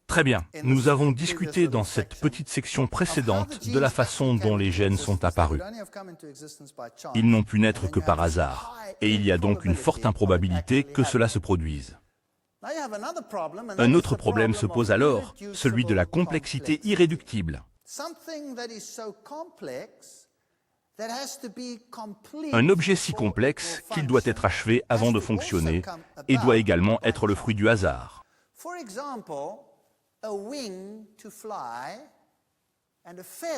Très bien, nous avons discuté dans cette petite section précédente de la façon dont les gènes sont apparus. Ils n'ont pu naître que par hasard, et il y a donc une forte improbabilité que cela se produise. Un autre problème se pose alors, celui de la complexité irréductible. Un objet si complexe qu'il doit être achevé avant de fonctionner et doit également être le fruit du hasard.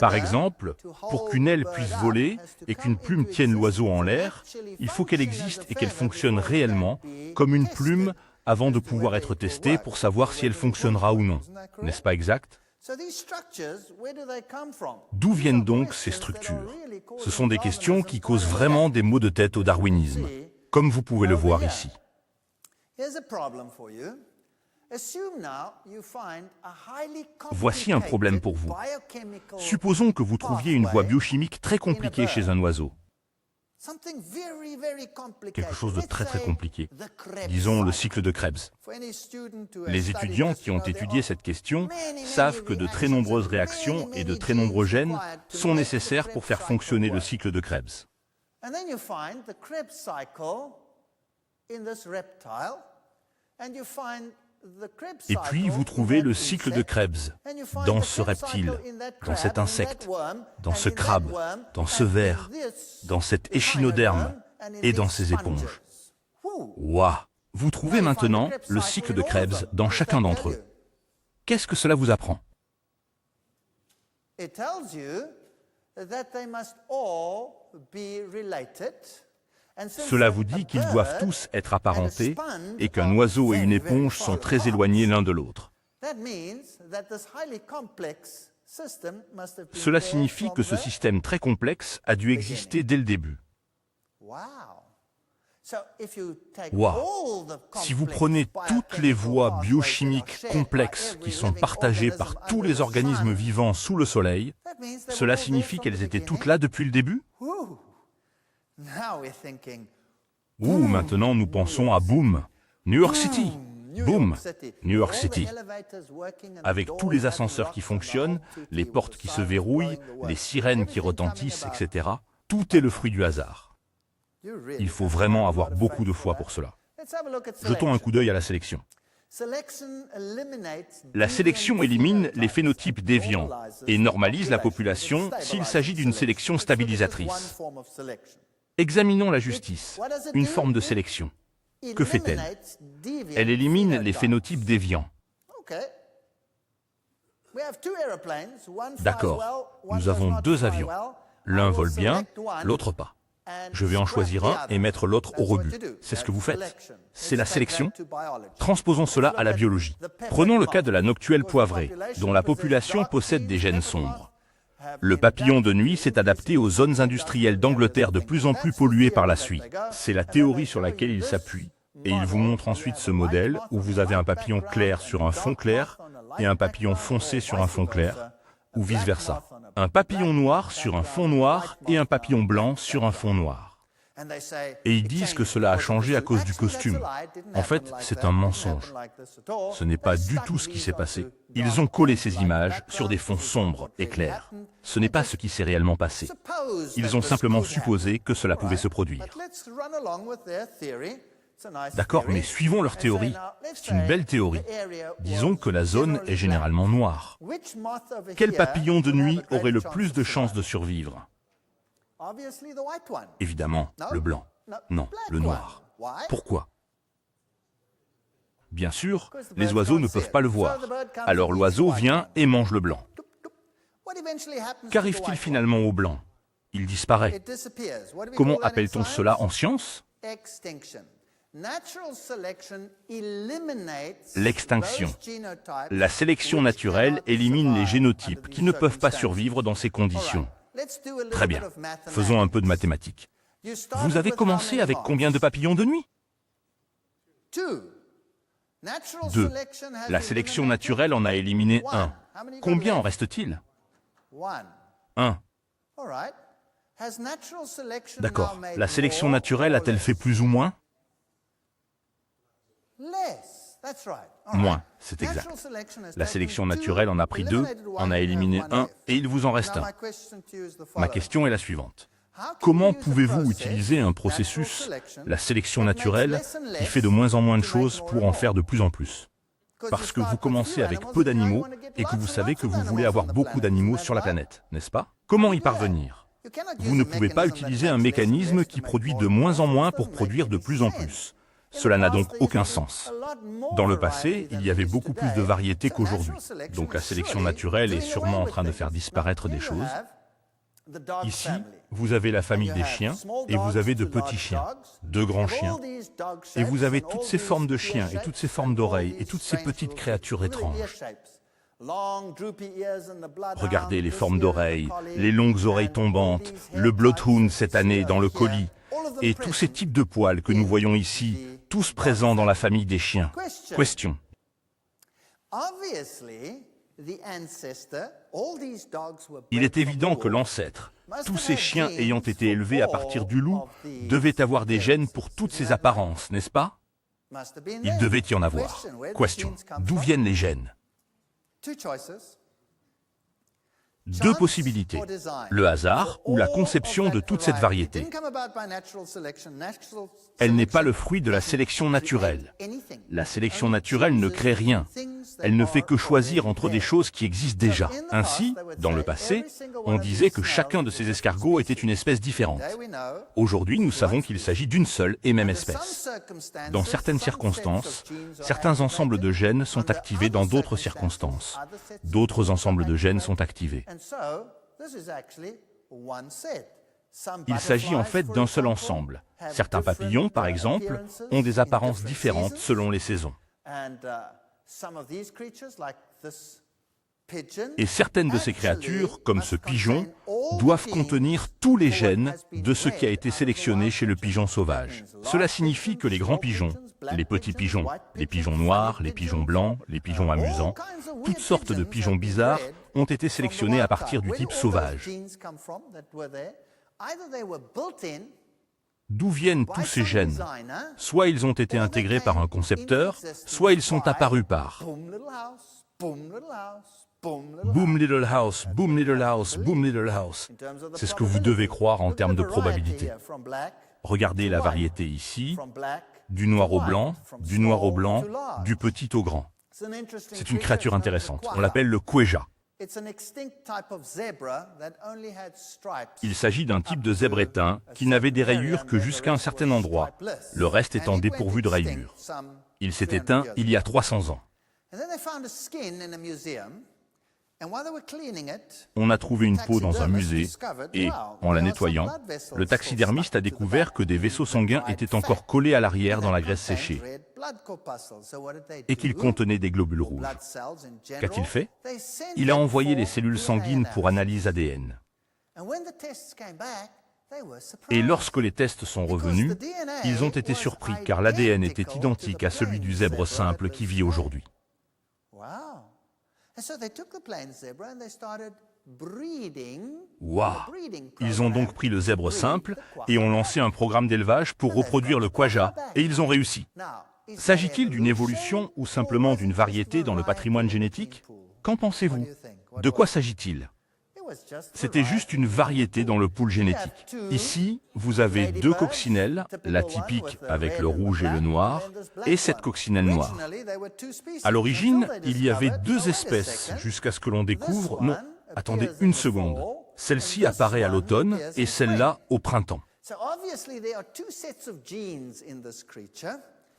Par exemple, pour qu'une aile puisse voler et qu'une plume tienne l'oiseau en l'air, il faut qu'elle existe et qu'elle fonctionne réellement comme une plume avant de pouvoir être testée pour savoir si elle fonctionnera ou non. N'est-ce pas exact? D'où viennent donc ces structures? Ce sont des questions qui causent vraiment des maux de tête au darwinisme, comme vous pouvez le voir ici. Voici un problème pour vous. Supposons que vous trouviez une voie biochimique très compliquée chez un oiseau. Quelque chose de très compliqué. Disons le cycle de Krebs. Les étudiants qui ont étudié cette question savent que de très nombreuses réactions et de très nombreux gènes sont nécessaires pour faire fonctionner le cycle de Krebs. Et puis vous trouvez le cycle de Krebs dans ce reptile, dans cet insecte, dans ce crabe, dans ce ver, dans cet échinoderme et dans ces éponges. Waouh! Vous trouvez maintenant le cycle de Krebs dans chacun d'entre eux. Qu'est-ce que cela vous apprend? Cela vous dit qu'ils doivent tous être apparentés et qu'un oiseau et une éponge sont très éloignés l'un de l'autre. Cela signifie que ce système très complexe a dû exister dès le début. Wow. Si vous prenez toutes les voies biochimiques complexes qui sont partagées par tous les organismes vivants sous le Soleil, cela signifie qu'elles étaient toutes là depuis le début? Maintenant nous pensons à Boom, New York City. Boom, New York City. Avec tous les ascenseurs qui fonctionnent, les portes qui se verrouillent, les sirènes qui retentissent, etc. Tout est le fruit du hasard. Il faut vraiment avoir beaucoup de foi pour cela. Jetons un coup d'œil à la sélection. La sélection élimine les phénotypes déviants et normalise la population s'il s'agit d'une sélection stabilisatrice. Examinons la justice, une forme de sélection. Que fait-elle? Elle élimine les phénotypes déviants. D'accord, nous avons deux avions. L'un vole bien, l'autre pas. Je vais en choisir un et mettre l'autre au rebut. C'est ce que vous faites. C'est la sélection. Transposons cela à la biologie. Prenons le cas de la noctuelle poivrée, dont la population possède des gènes sombres. Le papillon de nuit s'est adapté aux zones industrielles d'Angleterre de plus en plus polluées par la suie. C'est la théorie sur laquelle il s'appuie. Et il vous montre ensuite ce modèle où vous avez un papillon clair sur un fond clair et un papillon foncé sur un fond clair, ou vice-versa. Un papillon noir sur un fond noir et un papillon blanc sur un fond noir. Et ils disent que cela a changé à cause du costume. En fait, c'est un mensonge. Ce n'est pas du tout ce qui s'est passé. Ils ont collé ces images sur des fonds sombres et clairs. Ce n'est pas ce qui s'est réellement passé. Ils ont simplement supposé que cela pouvait se produire. D'accord, mais suivons leur théorie. C'est une belle théorie. Disons que la zone est généralement noire. Quel papillon de nuit aurait le plus de chances de survivre? Évidemment, le blanc. Non, le noir. Pourquoi? Bien sûr, les oiseaux ne peuvent pas le voir. Alors l'oiseau vient et mange le blanc. Qu'arrive-t-il finalement au blanc? Il disparaît. Comment appelle-t-on cela en science? L'extinction. La sélection naturelle élimine les génotypes qui ne peuvent pas survivre dans ces conditions. Très bien. Faisons un peu de mathématiques. Vous avez commencé avec combien de papillons de nuit? 2. La sélection naturelle en a éliminé 1. Combien en reste-t-il? 1. D'accord. La sélection naturelle a-t-elle fait plus ou moins? Moins, c'est exact. La sélection naturelle en a pris 2, en a éliminé 1, et il vous en reste 1. Ma question est la suivante. Comment pouvez-vous utiliser un processus, la sélection naturelle, qui fait de moins en moins de choses pour en faire de plus en plus? Parce que vous commencez avec peu d'animaux et que vous savez que vous voulez avoir beaucoup d'animaux sur la planète, n'est-ce pas? Comment y parvenir? Vous ne pouvez pas utiliser un mécanisme qui produit de moins en moins pour produire de plus en plus. Cela n'a donc aucun sens. Dans le passé, il y avait beaucoup plus de variétés qu'aujourd'hui. Donc la sélection naturelle est sûrement en train de faire disparaître des choses. Ici, vous avez la famille des chiens, et vous avez de petits chiens, de grands chiens, et vous avez toutes ces formes de chiens, et toutes ces formes d'oreilles, et toutes ces petites créatures étranges. Regardez les formes d'oreilles, les longues oreilles tombantes, le bloodhound cette année dans le colis, et tous ces types de poils que nous voyons ici, tous présents dans la famille des chiens. Question. Il est évident que l'ancêtre, tous ces chiens ayant été élevés à partir du loup, devaient avoir des gènes pour toutes ces apparences, n'est-ce pas? Il devait y en avoir. Question. D'où viennent les gènes? 2 possibilités. Le hasard ou la conception de toute cette variété. Elle n'est pas le fruit de la sélection naturelle. La sélection naturelle ne crée rien. Elle ne fait que choisir entre des choses qui existent déjà. Ainsi, dans le passé, on disait que chacun de ces escargots était une espèce différente. Aujourd'hui, nous savons qu'il s'agit d'une seule et même espèce. Dans certaines circonstances, certains ensembles de gènes sont activés dans d'autres circonstances. D'autres ensembles de gènes sont activés. Il s'agit en fait d'un seul ensemble. Certains papillons, par exemple, ont des apparences différentes selon les saisons. Et certaines de ces créatures, comme ce pigeon, doivent contenir tous les gènes de ce qui a été sélectionné chez le pigeon sauvage. Cela signifie que les grands pigeons, les petits pigeons, les pigeons noirs, les pigeons blancs, les pigeons amusants, toutes sortes de pigeons bizarres ont été sélectionnés à partir du type sauvage. D'où viennent tous ces gènes? Soit ils ont été intégrés par un concepteur, soit ils sont apparus par Boom Little House, Boom Little House, Boom Little House. C'est ce que vous devez croire en termes de probabilité. Regardez la variété ici, du noir au blanc, du petit au grand. C'est une créature intéressante. On l'appelle le quagga. Il s'agit d'un type de zèbre éteint qui n'avait des rayures que jusqu'à un certain endroit, le reste étant dépourvu de rayures. Il s'est éteint il y a 300 ans. On a trouvé une peau dans un musée et, en la nettoyant, le taxidermiste a découvert que des vaisseaux sanguins étaient encore collés à l'arrière dans la graisse séchée et qu'ils contenaient des globules rouges. Qu'a-t-il fait? Il a envoyé les cellules sanguines pour analyse ADN. Et lorsque les tests sont revenus, ils ont été surpris car l'ADN était identique à celui du zèbre simple qui vit aujourd'hui. Waouh! Ils ont donc pris le zèbre simple et ont lancé un programme d'élevage pour reproduire le quagga, et ils ont réussi. S'agit-il d'une évolution ou simplement d'une variété dans le patrimoine génétique? Qu'en pensez-vous? De quoi s'agit-il? C'était juste une variété dans le pool génétique. Ici, vous avez 2 coccinelles, la typique avec le rouge et le noir, et cette coccinelle noire. À l'origine, il y avait 2 espèces jusqu'à ce que l'on découvre... Non, attendez une seconde. Celle-ci apparaît à l'automne et celle-là au printemps.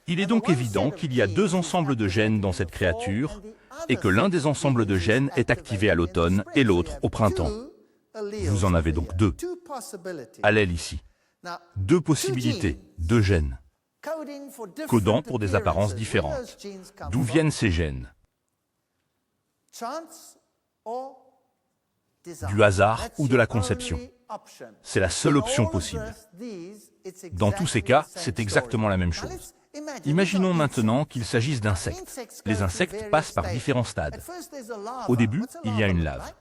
Il est donc évident qu'il y a 2 ensembles de gènes dans cette créature et que l'un des ensembles de gènes est activé à l'automne et l'autre au printemps. Vous en avez donc 2. Allèles ici. 2 possibilités, 2 gènes, codant pour des apparences différentes. D'où viennent ces gènes? Du hasard ou de la conception. C'est la seule option possible. Dans tous ces cas, c'est exactement la même chose. Imaginons maintenant qu'il s'agisse d'insectes. Les insectes passent par différents stades. Au début, il y a une lave.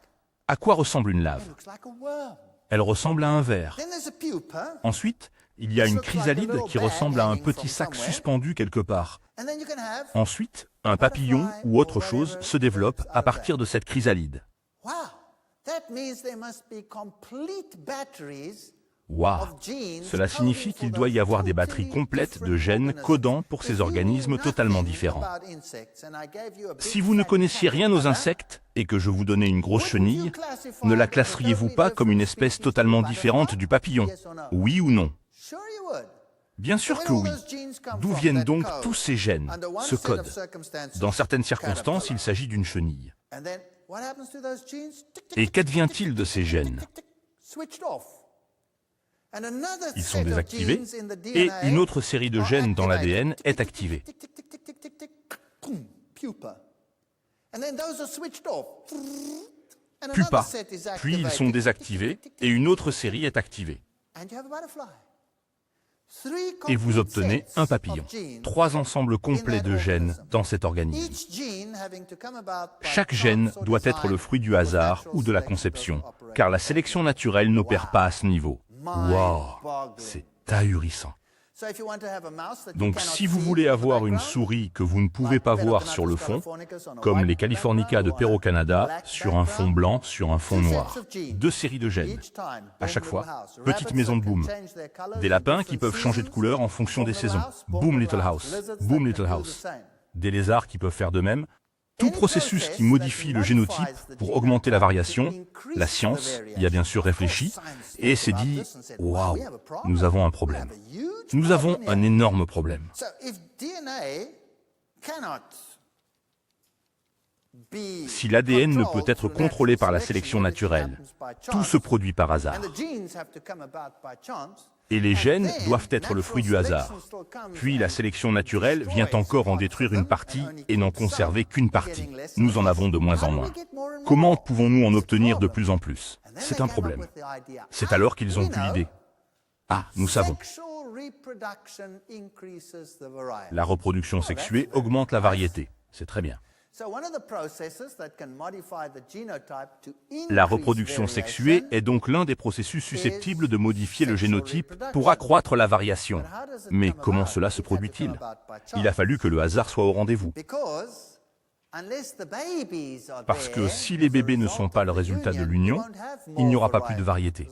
À quoi ressemble une lave? Elle ressemble à un ver. Ensuite, Il y a une chrysalide qui ressemble à un petit sac suspendu quelque part. Ensuite, un papillon ou autre chose se développe à partir de cette chrysalide. Waouh! Cela signifie qu'il doit y avoir des batteries complètes de gènes codant pour ces organismes totalement différents. Si vous ne connaissiez rien aux insectes et que je vous donnais une grosse chenille, ne la classeriez-vous pas comme une espèce totalement différente du papillon? Oui ou non? Bien sûr que oui. D'où viennent donc tous ces gènes, ce code? Dans certaines circonstances, il s'agit d'une chenille. Et qu'advient-il de ces gènes? Ils sont désactivés et une autre série de gènes dans l'ADN est activée. Pupa, puis ils sont désactivés et une autre série est activée. Et vous obtenez un papillon. 3 ensembles complets de gènes dans cet organisme. Chaque gène doit être le fruit du hasard ou de la conception, car la sélection naturelle n'opère pas à ce niveau. Waouh, c'est ahurissant. Donc si vous voulez avoir une souris que vous ne pouvez pas voir sur le fond, comme les Californica de Perro Canada, sur un fond blanc, sur un fond noir, 2 séries de gènes. À chaque fois, petite maison de Boom. Des lapins qui peuvent changer de couleur en fonction des saisons. Boom Little House, Boom Little House. Des lézards qui peuvent faire de même. Tout processus qui modifie le génotype pour augmenter la variation, la science y a bien sûr réfléchi et s'est dit « Waouh, nous avons un problème. Nous avons un énorme problème. » Si l'ADN ne peut être contrôlé par la sélection naturelle, tout se produit par hasard. Et les gènes doivent être le fruit du hasard. Puis la sélection naturelle vient encore en détruire une partie et n'en conserver qu'une partie. Nous en avons de moins en moins. Comment pouvons-nous en obtenir de plus en plus? C'est un problème. C'est alors qu'ils ont eu l'idée. Ah, nous savons. La reproduction sexuée augmente la variété. C'est très bien. La reproduction sexuée est donc l'un des processus susceptibles de modifier le génotype pour accroître la variation. Mais comment cela se produit-il? Il a fallu que le hasard soit au rendez-vous. Parce que si les bébés ne sont pas le résultat de l'union, il n'y aura pas plus de variété.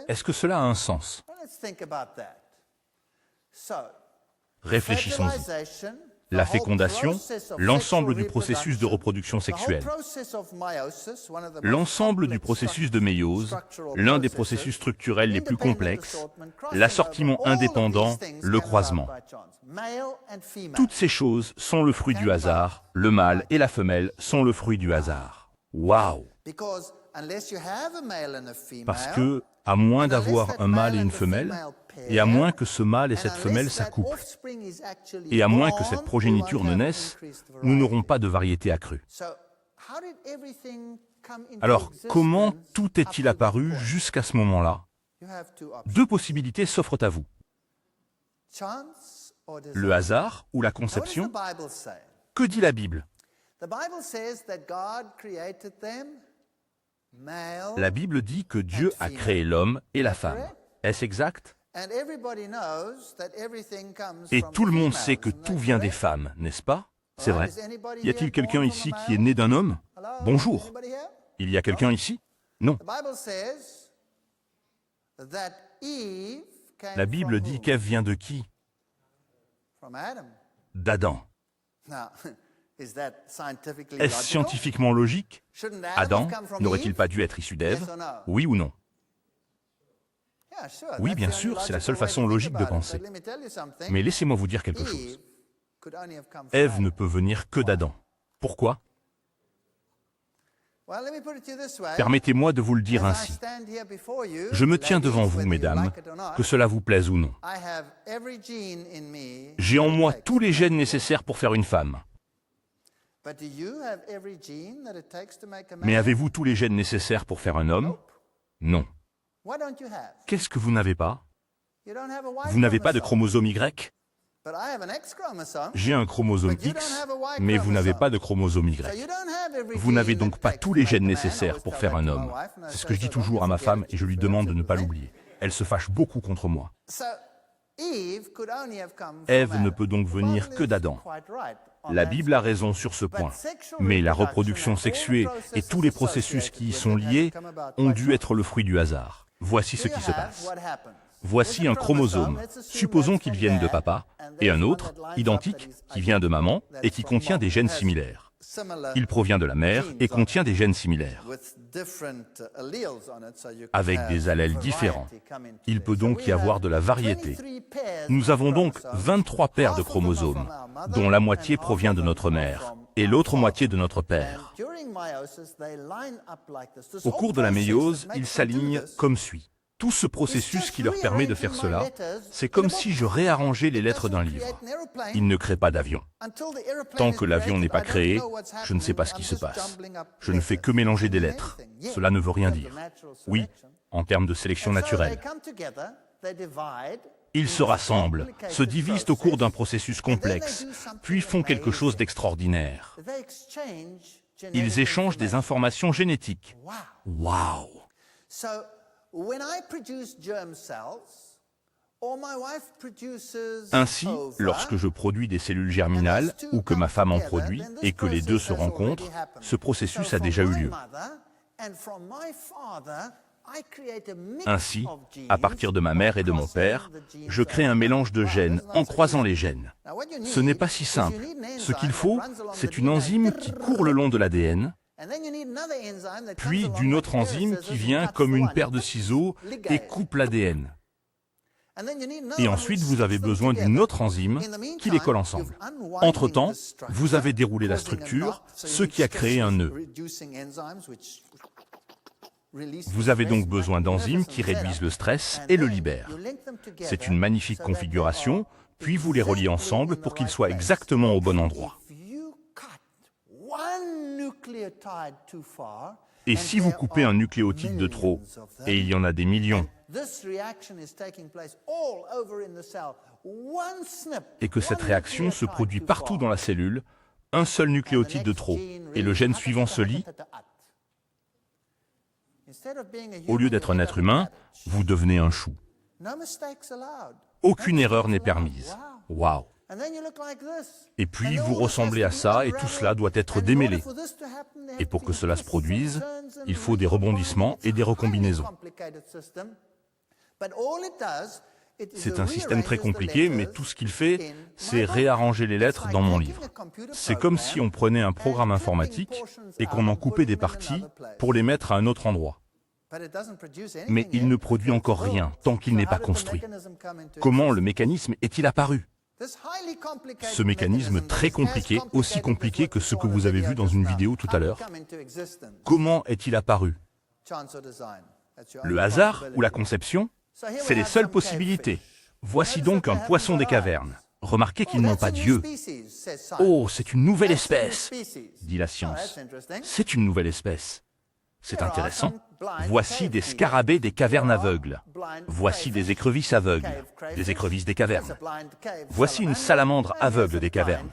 Est-ce que cela a un sens? Réfléchissons-y. La fécondation, l'ensemble du processus de reproduction sexuelle. L'ensemble du processus de méiose, l'un des processus structurels les plus complexes, l'assortiment indépendant, le croisement. Toutes ces choses sont le fruit du hasard, le mâle et la femelle sont le fruit du hasard. Waouh! Parce que, à moins d'avoir un mâle et une femelle, et à moins que ce mâle et cette femelle s'accouplent, et à moins que cette progéniture ne naisse, nous n'aurons pas de variété accrue. Alors, comment tout est-il apparu jusqu'à ce moment-là? 2 possibilités s'offrent à vous. Le hasard ou la conception? Que dit la Bible? La Bible dit que Dieu a créé l'homme et la femme. Est-ce exact? Et tout le monde sait que tout vient des femmes, n'est-ce pas? C'est vrai. Y a-t-il quelqu'un ici qui est né d'un homme? Bonjour. Il y a quelqu'un ici? Non. La Bible dit qu'Ève vient de qui? D'Adam. Est-ce scientifiquement logique? Adam n'aurait-il pas dû être issu d'Ève? Oui ou non? Oui, bien sûr, c'est la seule façon logique de penser. Mais laissez-moi vous dire quelque chose. Ève ne peut venir que d'Adam. Pourquoi? Permettez-moi de vous le dire ainsi. Je me tiens devant vous, mesdames, que cela vous plaise ou non. J'ai en moi tous les gènes nécessaires pour faire une femme. Mais avez-vous tous les gènes nécessaires pour faire un homme? Non. Qu'est-ce que vous n'avez pas? Vous n'avez pas de chromosome Y? J'ai un chromosome X, mais vous n'avez pas de chromosome Y. Vous n'avez donc pas tous les gènes nécessaires pour faire un homme. C'est ce que je dis toujours à ma femme et je lui demande de ne pas l'oublier. Elle se fâche beaucoup contre moi. Ève ne peut donc venir que d'Adam. La Bible a raison sur ce point. Mais la reproduction sexuée et tous les processus qui y sont liés ont dû être le fruit du hasard. Voici ce qui se passe. Voici un chromosome, supposons qu'il vienne de papa, et un autre, identique, qui vient de maman et qui contient des gènes similaires. Il provient de la mère et contient des gènes similaires, avec des allèles différents. Il peut donc y avoir de la variété. Nous avons donc 23 paires de chromosomes, dont la moitié provient de notre mère et l'autre moitié de notre père. Au cours de la méiose, ils s'alignent comme suit. Tout ce processus qui leur permet de faire cela, c'est comme si je réarrangeais les lettres d'un livre. Il ne crée pas d'avion. Tant que l'avion n'est pas créé, je ne sais pas ce qui se passe. Je ne fais que mélanger des lettres. Cela ne veut rien dire. Oui, en termes de sélection naturelle. Ils se rassemblent, se divisent au cours d'un processus complexe, puis font quelque chose d'extraordinaire. Ils échangent des informations génétiques. Waouh! Ainsi, lorsque je produis des cellules germinales, ou que ma femme en produit, et que les deux se rencontrent, ce processus a déjà eu lieu. Ainsi, à partir de ma mère et de mon père, je crée un mélange de gènes en croisant les gènes. Ce n'est pas si simple. Ce qu'il faut, c'est une enzyme qui court le long de l'ADN, puis d'une autre enzyme qui vient comme une paire de ciseaux et coupe l'ADN. Et ensuite, vous avez besoin d'une autre enzyme qui les colle ensemble. Entre-temps, vous avez déroulé la structure, ce qui a créé un nœud. Vous avez donc besoin d'enzymes qui réduisent le stress et le libèrent. C'est une magnifique configuration, puis vous les reliez ensemble pour qu'ils soient exactement au bon endroit. Et si vous coupez un nucléotide de trop, et il y en a des millions, et que cette réaction se produit partout dans la cellule, un seul nucléotide de trop, et le gène suivant se lie, au lieu d'être un être humain, vous devenez un chou. Aucune erreur n'est permise. Waouh! Et puis vous ressemblez à ça et tout cela doit être démêlé. Et pour que cela se produise, il faut des rebondissements et des recombinaisons. C'est un système très compliqué, mais tout ce qu'il fait, c'est réarranger les lettres dans mon livre. C'est comme si on prenait un programme informatique et qu'on en coupait des parties pour les mettre à un autre endroit. Mais il ne produit encore rien tant qu'il n'est pas construit. Comment le mécanisme est-il apparu ? Ce mécanisme très compliqué, aussi compliqué que ce que vous avez vu dans une vidéo tout à l'heure, comment est-il apparu? Le hasard ou la conception? C'est les seules possibilités. Voici donc un poisson des cavernes. Remarquez qu'ils n'ont pas d'yeux. Oh, c'est une nouvelle espèce, dit la science. C'est une nouvelle espèce. C'est intéressant. Voici des scarabées des cavernes aveugles. Voici des écrevisses aveugles, des écrevisses des cavernes. Voici une salamandre aveugle des cavernes.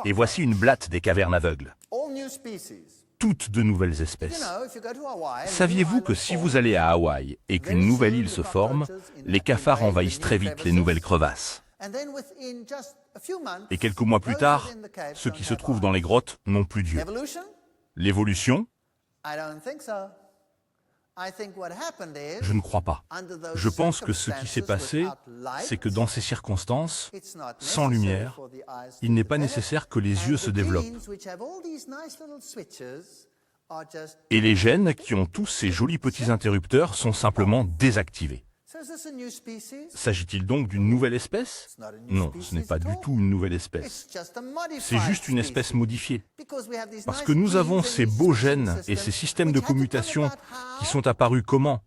Et voici une blatte des cavernes aveugles. Toutes de nouvelles espèces. Saviez-vous que si vous allez à Hawaï et qu'une nouvelle île se forme, les cafards envahissent très vite les nouvelles crevasses? Et quelques mois plus tard, ceux qui se trouvent dans les grottes n'ont plus d'yeux. L'évolution? Je ne crois pas. Je pense que ce qui s'est passé, c'est que dans ces circonstances, sans lumière, il n'est pas nécessaire que les yeux se développent. Et les gènes qui ont tous ces jolis petits interrupteurs sont simplement désactivés. S'agit-il donc d'une nouvelle espèce? Non, ce n'est pas du tout une nouvelle espèce. C'est juste une espèce modifiée. Parce que nous avons ces beaux gènes et ces systèmes de commutation qui sont apparus comment?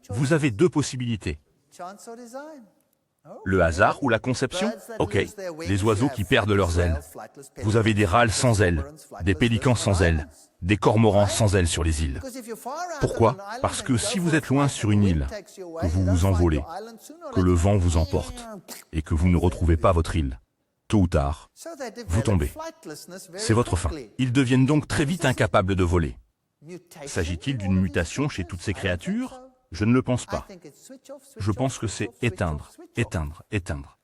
Vous avez deux possibilités. Le hasard ou la conception? Ok, les oiseaux qui perdent leurs ailes. Vous avez des râles sans ailes, des pélicans sans ailes, des cormorans sans ailes sur les îles. Pourquoi? Parce que si vous êtes loin sur une île, que vous vous envolez, que le vent vous emporte, et que vous ne retrouvez pas votre île, tôt ou tard, vous tombez. C'est votre fin. Ils deviennent donc très vite incapables de voler. S'agit-il d'une mutation chez toutes ces créatures? Je ne le pense pas. Je pense que c'est éteindre, éteindre, éteindre.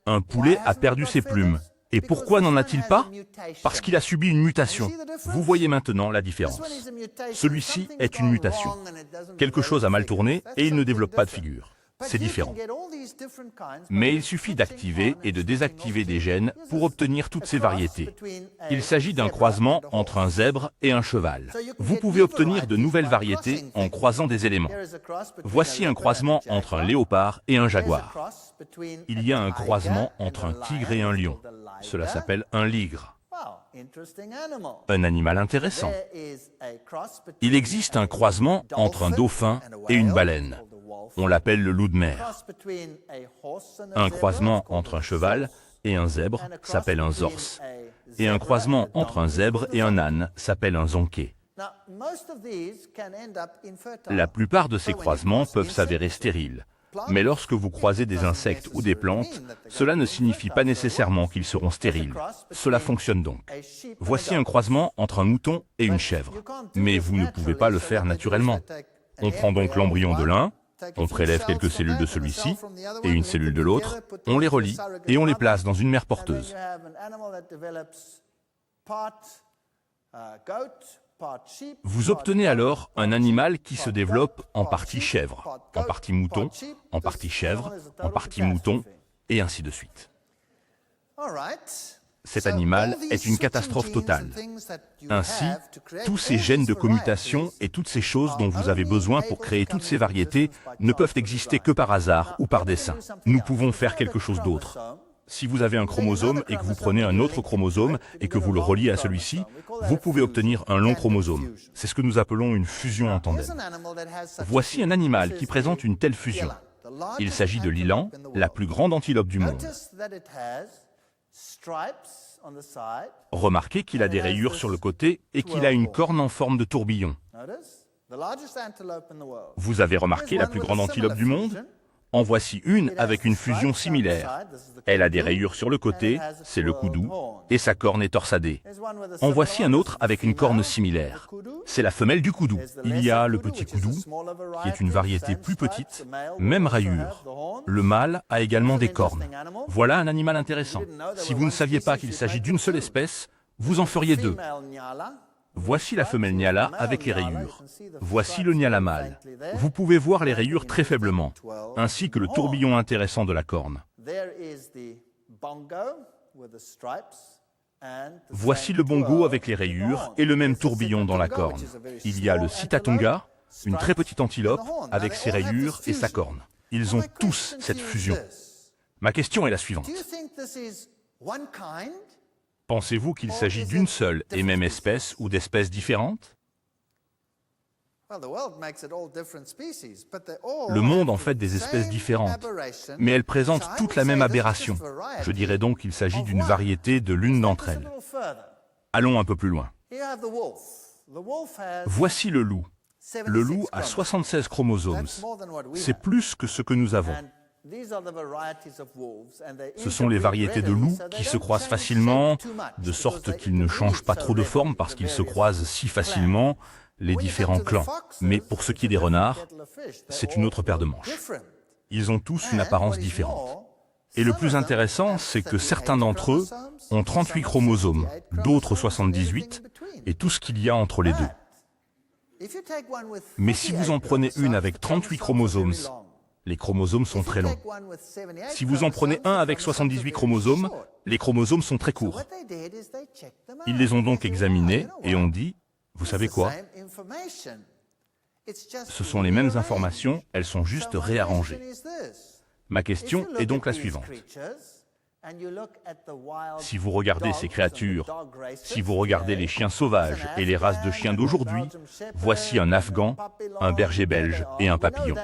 Un poulet a perdu ses plumes. Et pourquoi n'en a-t-il pas? Parce qu'il a subi une mutation. Vous voyez maintenant la différence. Celui-ci est une mutation. Quelque chose a mal tourné et il ne développe pas de figure. C'est différent. Mais il suffit d'activer et de désactiver des gènes pour obtenir toutes ces variétés. Il s'agit d'un croisement entre un zèbre et un cheval. Vous pouvez obtenir de nouvelles variétés en croisant des éléments. Voici un croisement entre un léopard et un jaguar. Il y a un croisement entre un tigre et un lion. Cela s'appelle un ligre. Un animal intéressant. Il existe un croisement entre un dauphin et une baleine. On l'appelle le loup de mer. Un croisement entre un cheval et un zèbre s'appelle un zorse. Et un croisement entre un zèbre et un âne s'appelle un zonké. La plupart de ces croisements peuvent s'avérer stériles. Mais lorsque vous croisez des insectes ou des plantes, cela ne signifie pas nécessairement qu'ils seront stériles. Cela fonctionne donc. Voici un croisement entre un mouton et une chèvre. Mais vous ne pouvez pas le faire naturellement. On prend donc l'embryon de l'un, on prélève quelques cellules de celui-ci et une cellule de l'autre, on les relie et on les place dans une mère porteuse. Vous obtenez alors un animal qui se développe en partie chèvre, en partie mouton, en partie chèvre, en partie mouton, et ainsi de suite. Cet animal est une catastrophe totale. Ainsi, tous ces gènes de commutation et toutes ces choses dont vous avez besoin pour créer toutes ces variétés ne peuvent exister que par hasard ou par dessein. Nous pouvons faire quelque chose d'autre. Si vous avez un chromosome et que vous prenez un autre chromosome et que vous le reliez à celui-ci, vous pouvez obtenir un long chromosome. C'est ce que nous appelons une fusion en tandem. Voici un animal qui présente une telle fusion. Il s'agit de l'élan, la plus grande antilope du monde. Remarquez qu'il a des rayures sur le côté et qu'il a une corne en forme de tourbillon. Vous avez remarqué la plus grande antilope du monde? En voici une avec une fusion similaire. Elle a des rayures sur le côté, c'est le koudou, et sa corne est torsadée. En voici un autre avec une corne similaire. C'est la femelle du koudou. Il y a le petit koudou, qui est une variété plus petite, même rayure. Le mâle a également des cornes. Voilà un animal intéressant. Si vous ne saviez pas qu'il s'agit d'une seule espèce, vous en feriez deux. Voici la femelle Nyala avec les rayures. Voici le Nyala mâle. Vous pouvez voir les rayures très faiblement, ainsi que le tourbillon intéressant de la corne. Voici le bongo avec les rayures et le même tourbillon dans la corne. Il y a le Sitatunga, une très petite antilope, avec ses rayures et sa corne. Ils ont tous cette fusion. Ma question est la suivante. Pensez-vous qu'il s'agit d'une seule et même espèce ou d'espèces différentes? Le monde en fait des espèces différentes, mais elles présentent toutes la même aberration. Je dirais donc qu'il s'agit d'une variété de l'une d'entre elles. Allons un peu plus loin. Voici le loup. Le loup a 76 chromosomes. C'est plus que ce que nous avons. Ce sont les variétés de loups qui se croisent facilement, de sorte qu'ils ne changent pas trop de forme parce qu'ils se croisent si facilement, les différents clans. Mais pour ce qui est des renards, c'est une autre paire de manches. Ils ont tous une apparence différente. Et le plus intéressant, c'est que certains d'entre eux ont 38 chromosomes, d'autres 78, et tout ce qu'il y a entre les deux. Mais si vous en prenez une avec 38 chromosomes, les chromosomes sont très longs. Si vous en prenez un avec 78 chromosomes, les chromosomes sont très courts. Ils les ont donc examinés et ont dit, vous savez quoi? Ce sont les mêmes informations, elles sont juste réarrangées. Ma question est donc la suivante. Si vous regardez ces créatures, si vous regardez les chiens sauvages et les races de chiens d'aujourd'hui, voici un Afghan, un berger belge et un papillon.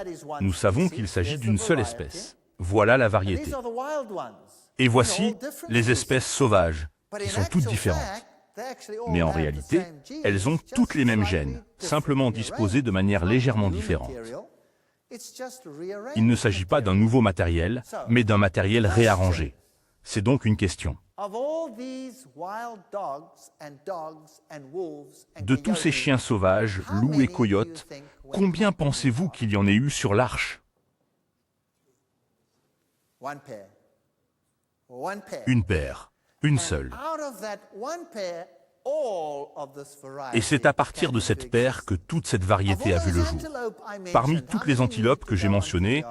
Nous savons qu'il s'agit d'une seule espèce. Voilà la variété. Et voici les espèces sauvages, qui sont toutes différentes. Mais en réalité, elles ont toutes les mêmes gènes, simplement disposés de manière légèrement différente. Il ne s'agit pas d'un nouveau matériel, mais d'un matériel réarrangé. C'est donc une question. De tous ces chiens sauvages, loups et coyotes, combien pensez-vous qu'il y en ait eu sur l'arche? Une paire, une seule. Et c'est à partir de cette paire que toute cette variété a vu le jour. Parmi toutes les antilopes que j'ai mentionnées,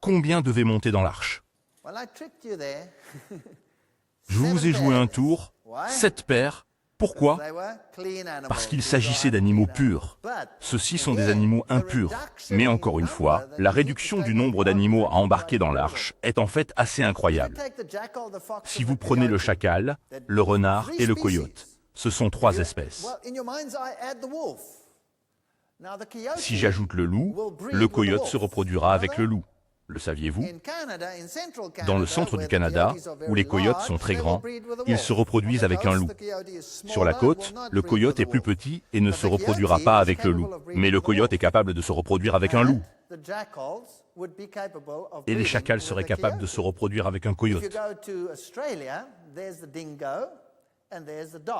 combien devaient monter dans l'arche? Je vous ai joué un tour, 7 paires. Pourquoi? Parce qu'il s'agissait d'animaux purs. Ceux-ci sont des animaux impurs. Mais encore une fois, la réduction du nombre d'animaux à embarquer dans l'arche est en fait assez incroyable. Si vous prenez le chacal, le renard et le coyote, ce sont 3 espèces. Si j'ajoute le loup, le coyote se reproduira avec le loup. Le saviez-vous? Dans le centre du Canada, où les coyotes sont très grands, ils se reproduisent avec un loup. Sur la côte, le coyote est plus petit et ne se reproduira pas avec le loup. Mais le coyote est capable de se reproduire avec un loup. Et les chacals seraient capables de se reproduire avec un coyote.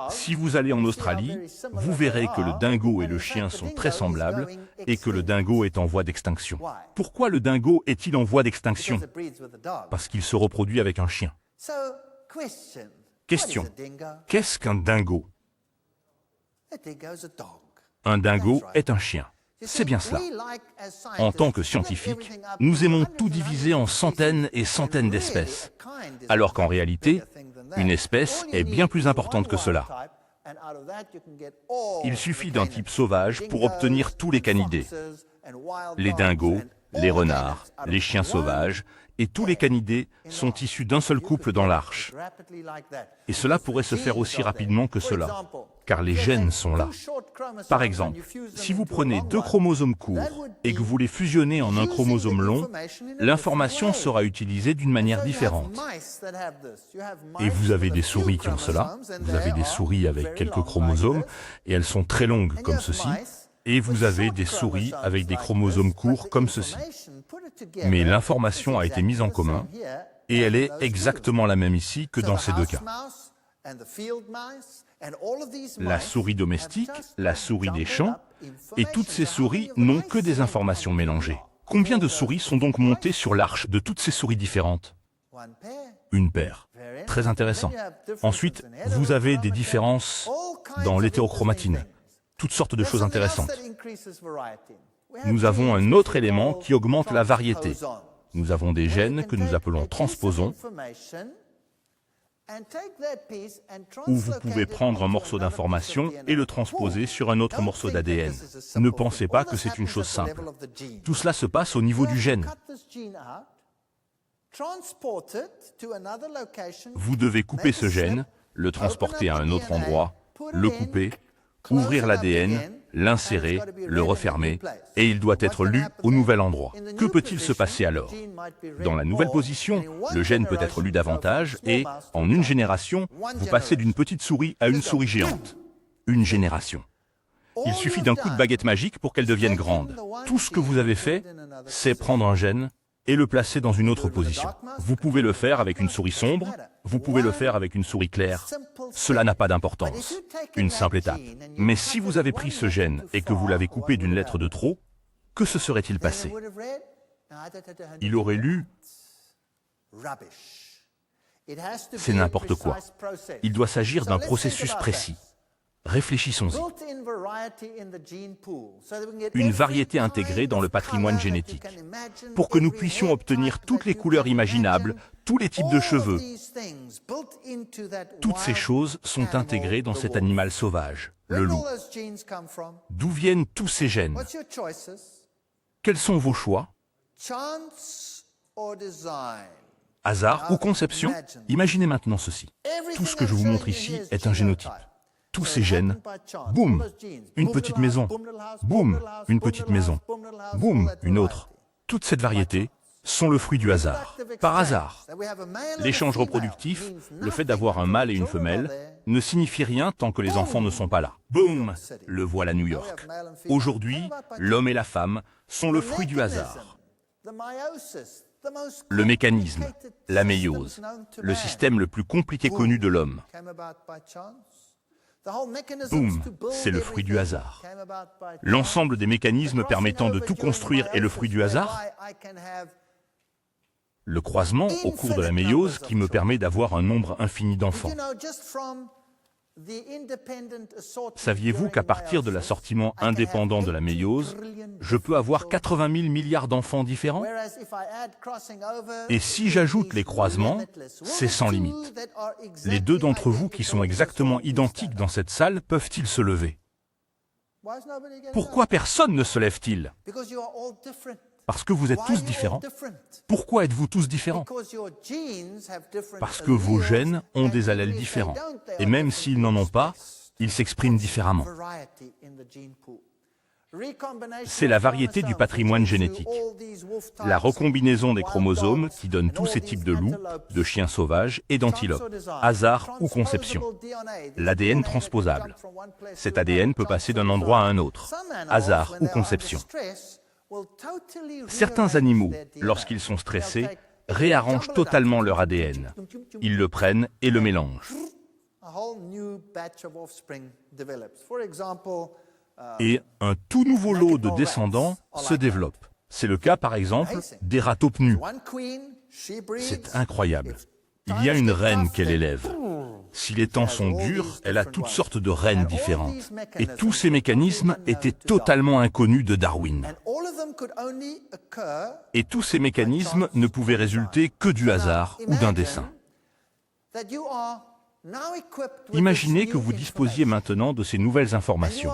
Si vous allez en Australie, vous verrez que le dingo et le chien sont très semblables et que le dingo est en voie d'extinction. Pourquoi le dingo est-il en voie d'extinction? Parce qu'il se reproduit avec un chien. Question. Qu'est-ce qu'un dingo? Un dingo est un chien. C'est bien cela. En tant que scientifiques, nous aimons tout diviser en centaines et centaines d'espèces, alors qu'en réalité, une espèce est bien plus importante que cela. Il suffit d'un type sauvage pour obtenir tous les canidés. Les dingos, les renards, les chiens sauvages et tous les canidés sont issus d'un seul couple dans l'arche. Et cela pourrait se faire aussi rapidement que cela, car les gènes sont là. Par exemple, si vous prenez 2 chromosomes courts et que vous les fusionnez en un chromosome long, l'information sera utilisée d'une manière différente. Et vous avez des souris qui ont cela, vous avez des souris avec quelques chromosomes, et elles sont très longues comme ceci, et vous avez des souris avec des chromosomes courts comme ceci. Mais l'information a été mise en commun, et elle est exactement la même ici que dans ces 2 cas. La souris domestique, la souris des champs, et toutes ces souris n'ont que des informations mélangées. Combien de souris sont donc montées sur l'arche de toutes ces souris différentes? Une paire. Très intéressant. Ensuite, vous avez des différences dans l'hétérochromatine. Toutes sortes de choses intéressantes. Nous avons un autre élément qui augmente la variété. Nous avons des gènes que nous appelons transposons, où vous pouvez prendre un morceau d'information et le transposer sur un autre morceau d'ADN. Ne pensez pas que c'est une chose simple. Tout cela se passe au niveau du gène. Vous devez couper ce gène, le transporter à un autre endroit, le couper, ouvrir l'ADN, l'insérer, le refermer, et il doit être lu au nouvel endroit. Que peut-il se passer alors? Dans la nouvelle position, le gène peut être lu davantage et, en une génération, vous passez d'une petite souris à une souris géante. Une génération. Il suffit d'un coup de baguette magique pour qu'elle devienne grande. Tout ce que vous avez fait, c'est prendre un gène et le placer dans une autre position. Vous pouvez le faire avec une souris sombre, vous pouvez le faire avec une souris claire. Cela n'a pas d'importance. Une simple étape. Mais si vous avez pris ce gène et que vous l'avez coupé d'une lettre de trop, que se serait-il passé? Il aurait lu... C'est n'importe quoi. Il doit s'agir d'un processus précis. Réfléchissons-y. Une variété intégrée dans le patrimoine génétique, pour que nous puissions obtenir toutes les couleurs imaginables, tous les types de cheveux. Toutes ces choses sont intégrées dans cet animal sauvage, le loup. D'où viennent tous ces gènes? Quels sont vos choix? Hasard ou conception? Imaginez maintenant ceci. Tout ce que je vous montre ici est un génotype. Tous ces gènes, boum, une petite maison, boum, une petite maison, boum, une autre. Toute cette variété sont le fruit du hasard. Par hasard. L'échange reproductif, le fait d'avoir un mâle et une femelle, ne signifie rien tant que les enfants ne sont pas là. Boum, le voilà New York. Aujourd'hui, l'homme et la femme sont le fruit du hasard. Le mécanisme, la méiose, le système le plus compliqué connu de l'homme. Boum, c'est le fruit du hasard. L'ensemble des mécanismes permettant de tout construire est le fruit du hasard. Le croisement au cours de la méiose qui me permet d'avoir un nombre infini d'enfants. Saviez-vous qu'à partir de l'assortiment indépendant de la méiose, je peux avoir 80 000 milliards d'enfants différents? Et si j'ajoute les croisements, c'est sans limite. Les deux d'entre vous qui sont exactement identiques dans cette salle peuvent-ils se lever? Pourquoi personne ne se lève-t-il? Parce que vous êtes tous différents. Pourquoi êtes-vous tous différents? Parce que vos gènes ont des allèles différents. Et même s'ils n'en ont pas, ils s'expriment différemment. C'est la variété du patrimoine génétique. La recombinaison des chromosomes qui donne tous ces types de loups, de chiens sauvages et d'antilopes. Hasard ou conception. L'ADN transposable. Cet ADN peut passer d'un endroit à un autre. Hasard ou conception. Certains animaux, lorsqu'ils sont stressés, réarrangent totalement leur ADN. Ils le prennent et le mélangent. Et un tout nouveau lot de descendants se développe. C'est le cas, par exemple, des ratopnus. C'est incroyable. Il y a une reine qu'elle élève. Si les temps sont durs, elle a toutes sortes de reines différentes. Et tous ces mécanismes étaient totalement inconnus de Darwin. Et tous ces mécanismes ne pouvaient résulter que du hasard ou d'un dessein. Imaginez que vous disposiez maintenant de ces nouvelles informations.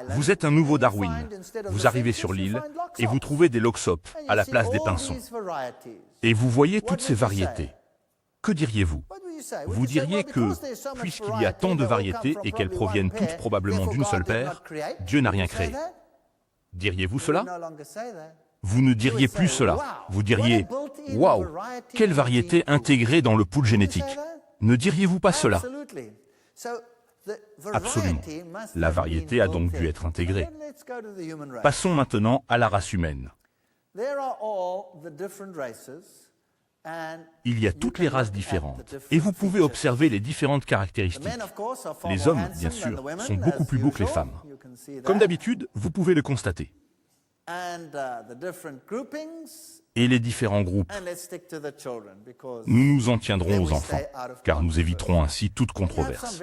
Vous êtes un nouveau Darwin. Vous arrivez sur l'île et vous trouvez des loxopes à la place des pinsons. Et vous voyez toutes ces variétés. Que diriez-vous? Vous diriez que, puisqu'il y a tant de variétés et qu'elles proviennent toutes probablement d'une seule paire, Dieu n'a rien créé. Diriez-vous cela? Vous ne diriez plus cela. Vous diriez « Waouh, quelle variété intégrée dans le pool génétique !» Ne diriez-vous pas cela? Absolument. La variété a donc dû être intégrée. Passons maintenant à la race humaine. Il y a toutes les races différentes, et vous pouvez observer les différentes caractéristiques. Les hommes, bien sûr, sont beaucoup plus beaux que les femmes. Comme d'habitude, vous pouvez le constater. Et les différents groupes. Nous nous en tiendrons aux enfants, car nous éviterons ainsi toute controverse.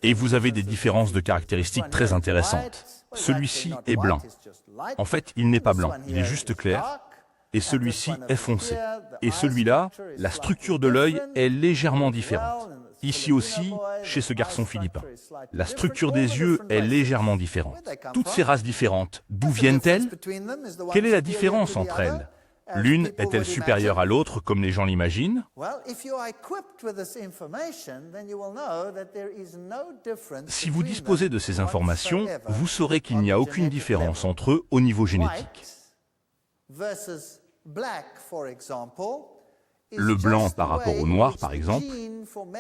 Et vous avez des différences de caractéristiques très intéressantes. Celui-ci est blanc. En fait, il n'est pas blanc, il est juste clair. Et celui-ci est foncé. Et celui-là, la structure de l'œil est légèrement différente. Ici aussi, chez ce garçon philippin. La structure des yeux est légèrement différente. Toutes ces races différentes, d'où viennent-elles? Quelle est la différence entre elles? L'une est-elle supérieure à l'autre, comme les gens l'imaginent? Si vous disposez de ces informations, vous saurez qu'il n'y a aucune différence entre eux au niveau génétique. Le blanc par rapport au noir, par exemple,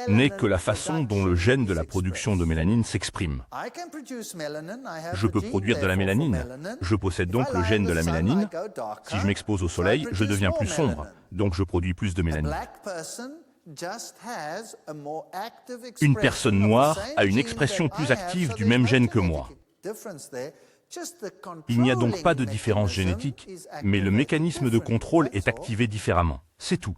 n'est que la façon dont le gène de la production de mélanine s'exprime. Je peux produire de la mélanine. Je possède donc le gène de la mélanine. Si je m'expose au soleil, je deviens plus sombre, donc je produis plus de mélanine. Une personne noire a une expression plus active du même gène que moi. Il n'y a donc pas de différence génétique, mais le mécanisme de contrôle est activé différemment. C'est tout.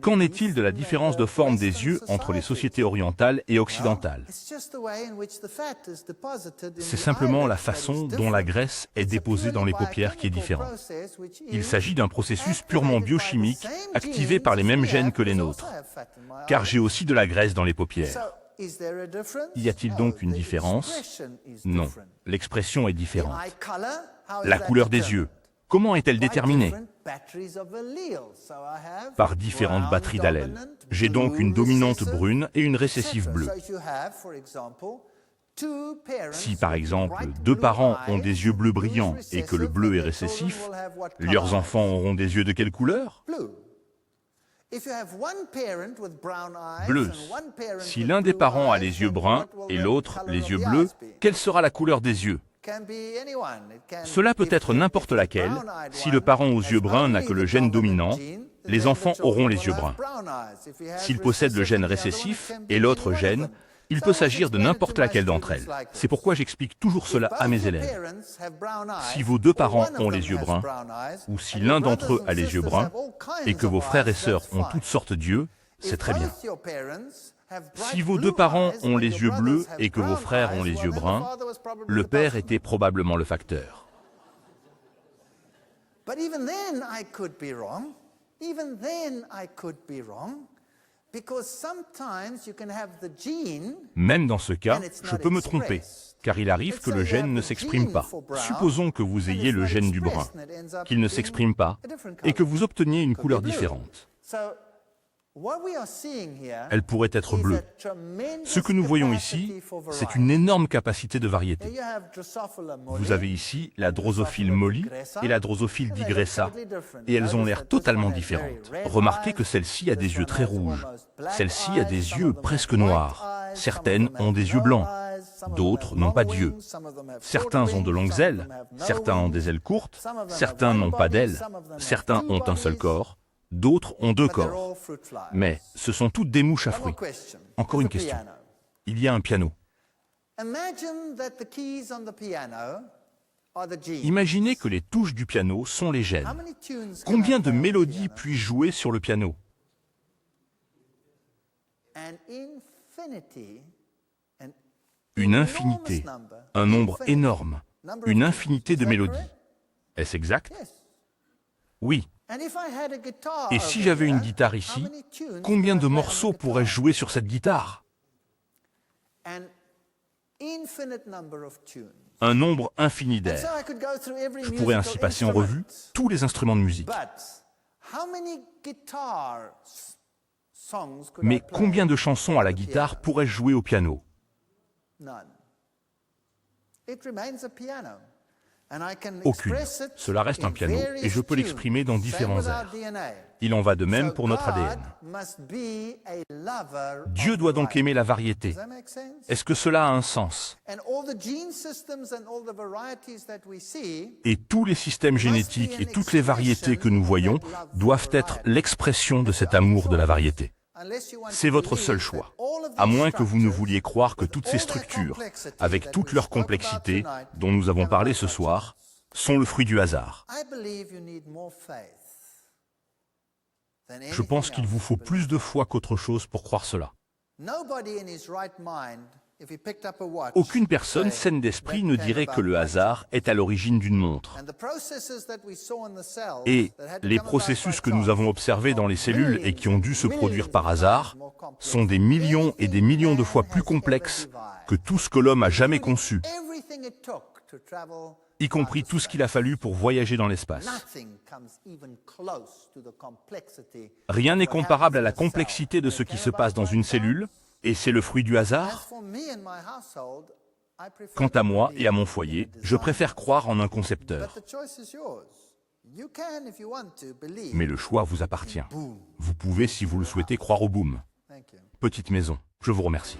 Qu'en est-il de la différence de forme des yeux entre les sociétés orientales et occidentales? C'est simplement la façon dont la graisse est déposée dans les paupières qui est différente. Il s'agit d'un processus purement biochimique, activé par les mêmes gènes que les nôtres. Car j'ai aussi de la graisse dans les paupières. Y a-t-il donc une différence? Non, l'expression est différente. La couleur des yeux, comment est-elle déterminée? Par différentes batteries d'allèles. J'ai donc une dominante brune et une récessive bleue. Si par exemple, deux parents ont des yeux bleus brillants et que le bleu est récessif, leurs enfants auront des yeux de quelle couleur? Bleues. Si l'un des parents a les yeux bruns et l'autre les yeux bleus, quelle sera la couleur des yeux? Cela peut être n'importe laquelle. Si le parent aux yeux bruns n'a que le gène dominant, les enfants auront les yeux bruns. S'il possède le gène récessif et l'autre gène, il peut s'agir de n'importe laquelle d'entre elles. C'est pourquoi j'explique toujours cela à mes élèves. Si vos deux parents ont les yeux bruns, ou si l'un d'entre eux a les yeux bruns, et que vos frères et sœurs ont toutes sortes d'yeux, c'est très bien. Si vos deux parents ont les yeux bleus et que vos frères ont les yeux bruns, le père était probablement le facteur. Même dans ce cas, je peux me tromper, car il arrive que le gène ne s'exprime pas. Supposons que vous ayez le gène du brun, qu'il ne s'exprime pas, et que vous obteniez une couleur différente. Elle pourrait être bleue. Ce que nous voyons ici, c'est une énorme capacité de variété. Vous avez ici la drosophile molly et la drosophile digressa, et elles ont l'air totalement différentes. Remarquez que celle-ci a des yeux très rouges, celle-ci a des yeux presque noirs, certaines ont des yeux blancs, d'autres n'ont pas d'yeux. Certains ont de longues ailes, certains ont des ailes courtes, certains n'ont pas d'ailes, certains ont un seul corps, d'autres ont deux corps. Mais ce sont toutes des mouches à fruits. Encore une question. Il y a un piano. Imaginez que les touches du piano sont les gènes. Combien de mélodies puis-je jouer sur le piano? Une infinité, un nombre énorme, une infinité de mélodies. Est-ce exact? Oui. Et si j'avais une guitare ici, combien de morceaux pourrais-je jouer sur cette guitare? Un nombre infini d'airs. Je pourrais ainsi passer en revue tous les instruments de musique. Mais combien de chansons à la guitare pourrais-je jouer au piano? Aucune. Cela reste un piano et je peux l'exprimer dans différents airs. Il en va de même pour notre ADN. Dieu doit donc aimer la variété. Est-ce que cela a un sens? Et tous les systèmes génétiques et toutes les variétés que nous voyons doivent être l'expression de cet amour de la variété. C'est votre seul choix, à moins que vous ne vouliez croire que toutes ces structures, avec toute leur complexité, dont nous avons parlé ce soir, sont le fruit du hasard. Je pense qu'il vous faut plus de foi qu'autre chose pour croire cela. Aucune personne saine d'esprit ne dirait que le hasard est à l'origine d'une montre. Et les processus que nous avons observés dans les cellules et qui ont dû se produire par hasard sont des millions et des millions de fois plus complexes que tout ce que l'homme a jamais conçu, y compris tout ce qu'il a fallu pour voyager dans l'espace. Rien n'est comparable à la complexité de ce qui se passe dans une cellule, et c'est le fruit du hasard? Quant à moi et à mon foyer, je préfère croire en un concepteur. Mais le choix vous appartient. Vous pouvez, si vous le souhaitez, croire au boom. Petite maison, je vous remercie.